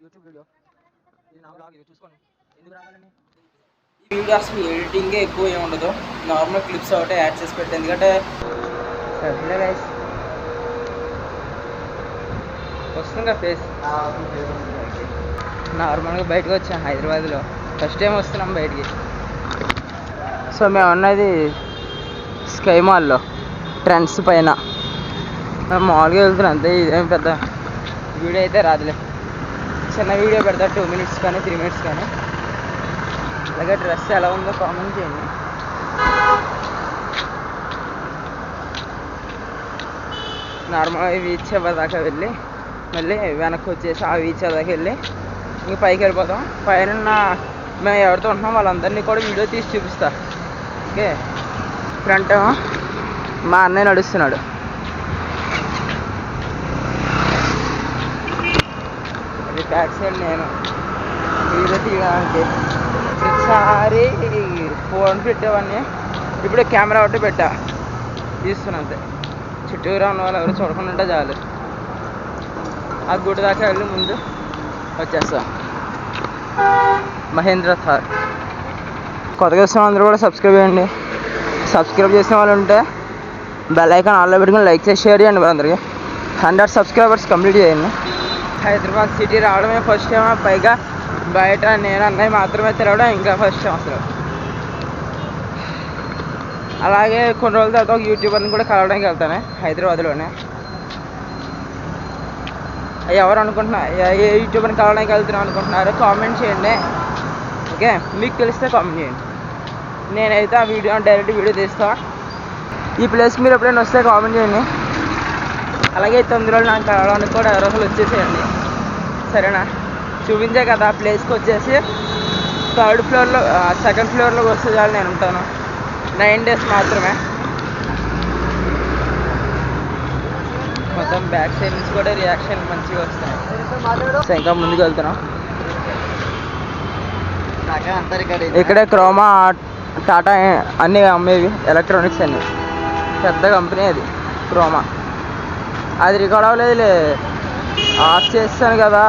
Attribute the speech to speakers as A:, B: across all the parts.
A: YouTube video ఇది నా blog, ఇది చూసుకోండి. ఎందుకు రావాలని
B: ఈ వీడియో అసలు ఎడిటింగే ఎక్కువ ఏమి ఉండదు, నార్మల్ క్లిప్స్ ఒకటే యాడ్ చేసి పెట్టాను. ఎందుకంటే
A: సరే గైస్
B: వస్తుందిగా ఫేస్. నార్మల్గా బయటకు వచ్చాం హైదరాబాద్లో, ఫస్ట్ టైం వస్తున్నాం బయటికి. సో మేము ఉన్నది స్కై మాల్లో ట్రెండ్స్ పైన. మేము మామూలుగా వెళ్తున్నాం అంతే, ఇదేం పెద్ద వీడియో అయితే రాదులే, చిన్న వీడియో పెడతా 2 minutes కానీ 3 minutes కానీ. అలాగే డ్రెస్ ఎలా ఉందో కామెంట్ చేయండి. నార్మల్గా బీచ్ దాకా వెళ్ళి మళ్ళీ వెనక్కి వచ్చేసి ఆ బీచ్ దాకా వెళ్ళి ఇంక పైకి వెళ్ళిపోతాం. పైన మేము ఎవరితో ఉంటున్నాం వాళ్ళందరినీ కూడా వీడియో తీసి చూపిస్తా. ఓకే, ఫ్రంట్ మా అన్నయ్య నడుస్తున్నాడు, అది బ్యాక్ సైడ్ నేను వీడియో తీయడానికి. ప్రతిసారి ఫోన్ పెట్టేవాడిని, ఇప్పుడు కెమెరా ఒకటి పెట్టా, తీస్తున్నా అంతే. చుట్టూరా ఉన్న వాళ్ళు ఎవరు చూడకుండా ఉంటే చాలు. ఆ గుడి దాకా వెళ్ళి ముందు వచ్చేస్తా. మహేంద్ర థార్. కొత్తగా వచ్చిన అందరూ కూడా సబ్స్క్రైబ్ చేయండి. సబ్స్క్రైబ్ చేసిన వాళ్ళు ఉంటే బెల్ ఐకాన్ ఆన్లో పెట్టుకుని లైక్ చేసి షేర్ చేయండి. అందరికీ 100 subscribers కంప్లీట్ చేయండి. హైదరాబాద్ సిటీ రావడమే ఫస్ట్ టైం, పైగా బయట నేను అన్నయ్య మాత్రమే తిరగడం ఇంకా ఫస్ట్ టైం అసలు. అలాగే కొన్ని రోజుల తర్వాత ఒక యూట్యూబర్ని కూడా కలవడానికి వెళ్తాను హైదరాబాద్లోనే. ఎవరు అనుకుంటున్నారు ఏ యూట్యూబర్ని కలవడానికి వెళ్తున్నాం అనుకుంటున్నారు కామెంట్ చేయండి. ఓకే, మీకు తెలిస్తే కామెంట్ చేయండి. నేనైతే ఆ వీడియో డైరెక్ట్ వీడియో తీస్తా. ఈ ప్లేస్ మీరు ఎప్పుడైనా వస్తే కామెంట్ చేయండి. అలాగే 9 రోజులు నాకు కలవడానికి కూడా ఎవరో ఒకరు వచ్చేసేయండి, సరేనా? చూపించే కదా ఆ ప్లేస్కి వచ్చేసి 3rd floorలో 2nd floorలోకి వస్తే చాలు, నేను ఉంటాను. 9 days మాత్రమే. మొత్తం బ్యాక్ సైడ్ నుంచి కూడా రియాక్షన్ మంచిగా వస్తాయి. సో ఇంకా ముందుకు వెళ్తున్నాం. ఇక్కడే క్రోమా, టాటా అన్నీ అమ్మేవి ఎలక్ట్రానిక్స్ అన్నీ. పెద్ద కంపెనీ అది క్రోమా. అది రికార్డ్ అవ్వలేదులే, ఆఫ్ చేస్తాను కదా.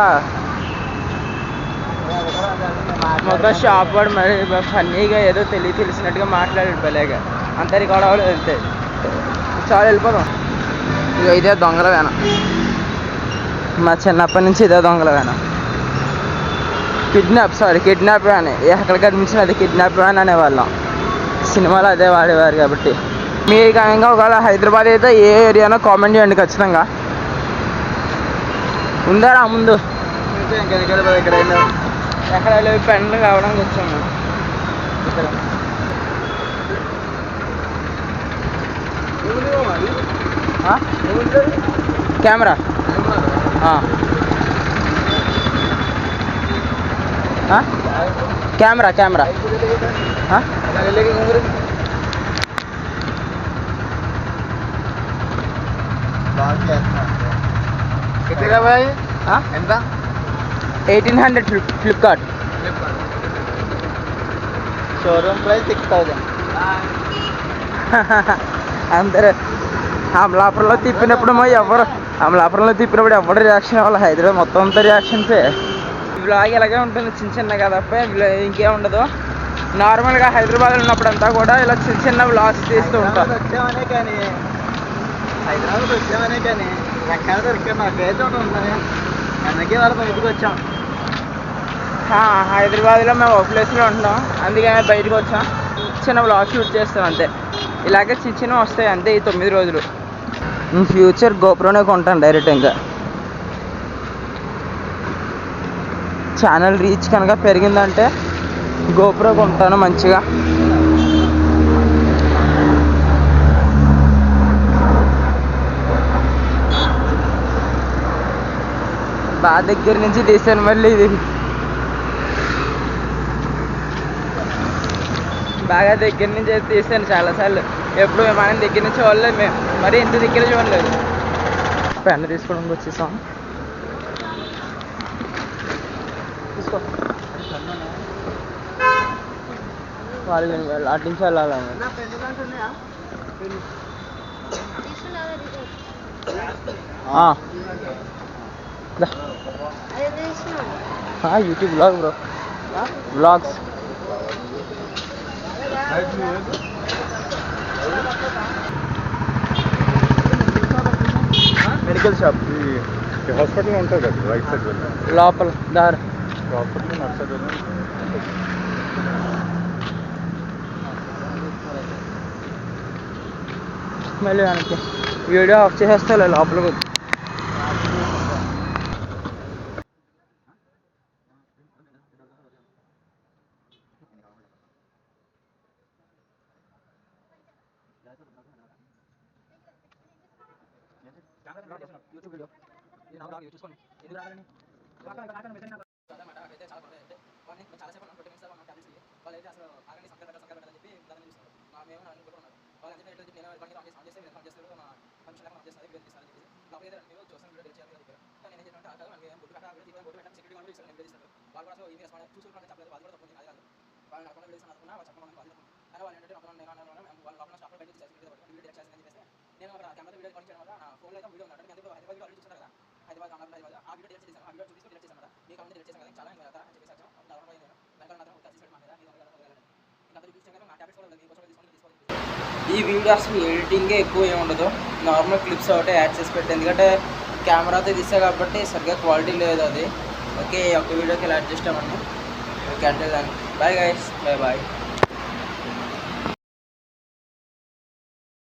B: మొత్తం షాప్ వాడు మరి ఫన్నీగా ఏదో తెలిసినట్టుగా మాట్లాడాడు భలేగా, అంత రికార్డ్ అవ్వలేదు. అంతే, చాలా వెళ్ళిపోదాం. ఇక ఇదే దొంగల వేన, మా చిన్నప్పటి నుంచి ఇదే దొంగల వేన. Kidnap van. ఎక్కడ కనిపించిన అది కిడ్నాప్ వ్యాన్ అనేవాళ్ళం, సినిమాలో అదే వాడేవారు. కాబట్టి మీరు కనుక ఒకవేళ హైదరాబాద్ అయితే ఏ ఏరియానో కామెంట్ చేయండి ఖచ్చితంగా. ఉందారా ముందు ఎక్కడ లేవు, పెన్లు కావడానికి వచ్చాము ఇక్కడ. కెమెరా కెమెరా
A: ఎంత?
B: 1800 ఫ్లిప్కార్ట్.
A: Showroom price 6000.
B: అందరూ అమలాపురంలో తిప్పినప్పుడు ఎవరు రియాక్షన్ అవ్వాలి. హైదరాబాద్ మొత్తం అంతా రియాక్షన్సే. బ్లాగ్ ఇలాగే ఉంటుంది, చిన్న కదా, ఇంకేం ఉండదు. నార్మల్గా హైదరాబాద్లో ఉన్నప్పుడు అంతా కూడా ఇలా చిన్న బ్లాగ్స్ తీస్తూ ఉంటాం.
A: హైదరాబాద్ వచ్చామనే కానీ ఎక్కడ దొరికాం నాకైతే ఉంటుంది, అందుకే వాళ్ళ బయటకు వచ్చాం.
B: హైదరాబాద్లో మేము ఒక ప్లేస్లో ఉంటున్నాం, అందుకే బయటకు వచ్చాం. చిన్న బ్లాగ్ షూట్ చేస్తాం అంతే. ఇలాగే చిన్న వస్తాయి అంతే ఈ 9 రోజులు. ఫ్యూచర్ గోప్రోనే కొంటాను డైరెక్ట్. ఇంకా ఛానల్ రీచ్ కనుక పెరిగిందంటే గోప్రో కొంటాను మంచిగా. బాగా దగ్గర నుంచి తీసాను, మళ్ళీ ఇది బాగా దగ్గర నుంచి తీసాను చాలాసార్లు. ఎప్పుడు మనం దగ్గర నుంచి చూడలేదు, మేము మరీ ఇంత దగ్గర చూడలేదు. పెన్ను తీసుకోవడానికి వచ్చేసాం. తీసుకో, వాళ్ళు అటు నుంచి వెళ్ళాలి. YouTube blog bro, blogs. Medical shop
C: hospital ఉంటుంది కదా రైట్ సైడ్ వెళ్ళి
B: లోపల దారి.
C: హాస్పిటల్ అటు సైడ్ వెళ్ళి
B: మళ్ళీ వెనక్కి వీడియో ఆఫ్ చేసేస్తా లోపలికి వచ్చి. ఈ వీడియో అసలు ఎడిటింగే ఎక్కువ ఏమి ఉండదు, నార్మల్ క్లిప్స్ ఒకటే యాడ్ చేసి పెట్టాను. ఎందుకంటే కెమెరాతో తీసా కాబట్టి సరిగ్గా క్వాలిటీ లేదు అది. ఓకే, ఒక వీడియోకి ఇలా అడ్జస్ట్ అవ్వండి. ఓకే, అంటే బాయ్ గైస్, బాయ్ బాయ్.